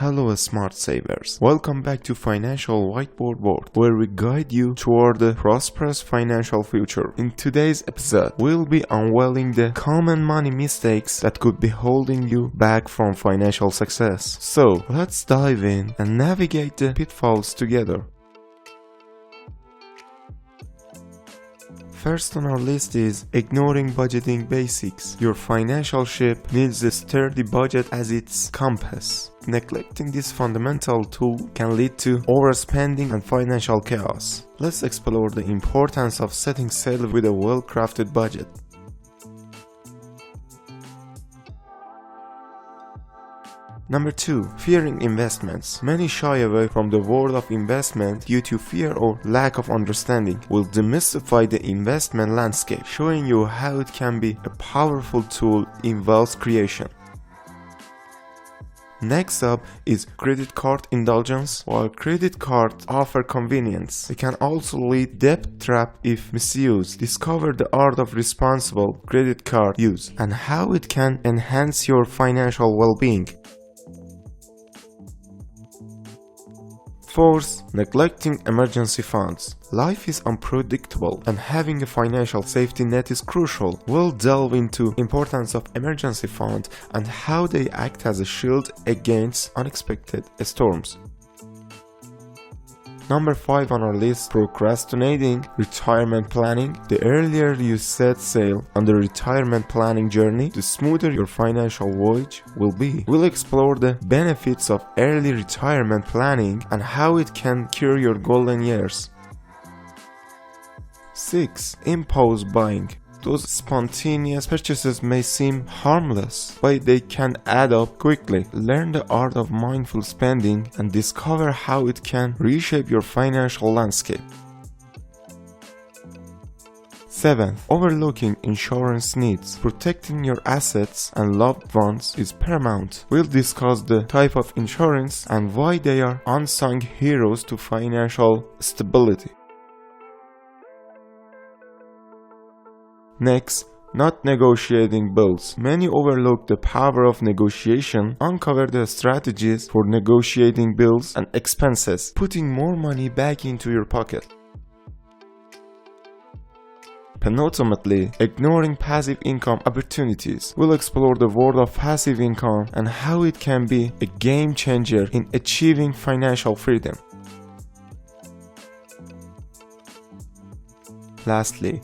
Hello smart savers, welcome back to Financial Whiteboard, where we guide you toward a prosperous financial future. In today's episode, we'll be unveiling the common money mistakes that could be holding you back from financial success. So let's dive in and navigate the pitfalls together. First on our list is ignoring budgeting basics. Your financial ship needs a sturdy budget as its compass. Neglecting this fundamental tool can lead to overspending and financial chaos. Let's explore the importance of setting sail with a well-crafted budget. Number 2. Fearing investments. Many shy away from the world of investment due to fear or lack of understanding. We'll demystify the investment landscape, showing you how it can be a powerful tool in wealth creation. Next up is credit card indulgence. While credit cards offer convenience, they can also lead debt trap if misused. Discover the art of responsible credit card use and how it can enhance your financial well-being. Fourth, neglecting emergency funds. Life is unpredictable and having a financial safety net is crucial. We'll delve into importance of emergency funds and how they act as a shield against unexpected storms. Number 5 on our list, procrastinating retirement planning. The earlier you set sail on the retirement planning journey, the smoother your financial voyage will be. We'll explore the benefits of early retirement planning and how it can cure your golden years. 6. Impulse buying. Those spontaneous purchases may seem harmless, but they can add up quickly. Learn the art of mindful spending and discover how it can reshape your financial landscape. 7. Overlooking insurance needs. Protecting your assets and loved ones is paramount. We'll discuss the type of insurance and why they are unsung heroes to financial stability. Next, not negotiating bills. Many overlook the power of negotiation. Uncover the strategies for negotiating bills and expenses, putting more money back into your pocket. Penultimately, ignoring passive income opportunities. We'll explore the world of passive income and how it can be a game changer in achieving financial freedom. Lastly,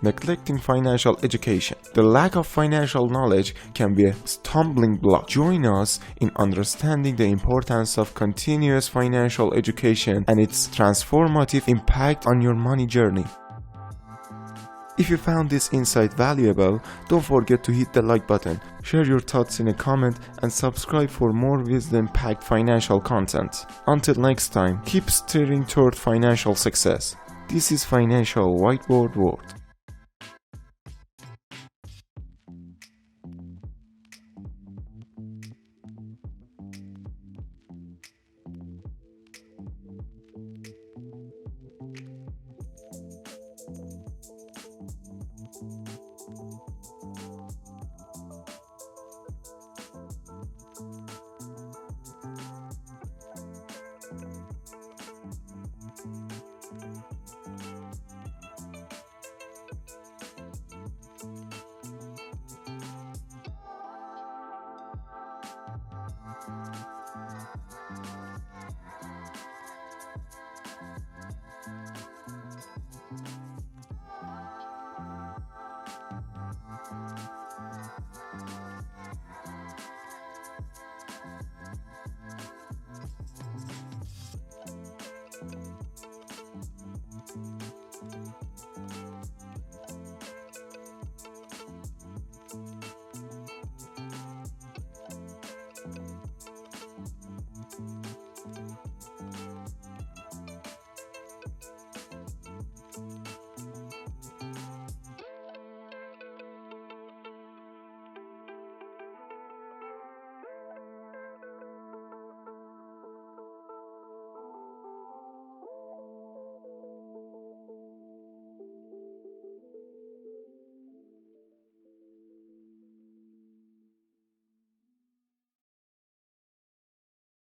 neglecting financial education. The lack of financial knowledge can be a stumbling block. Join us in understanding the importance of continuous financial education and its transformative impact on your money journey. If you found this insight valuable, don't forget to hit the like button, share your thoughts in a comment, and subscribe for more wisdom-packed financial content. Until next time, keep steering toward financial success. This is Financial Whiteboard World.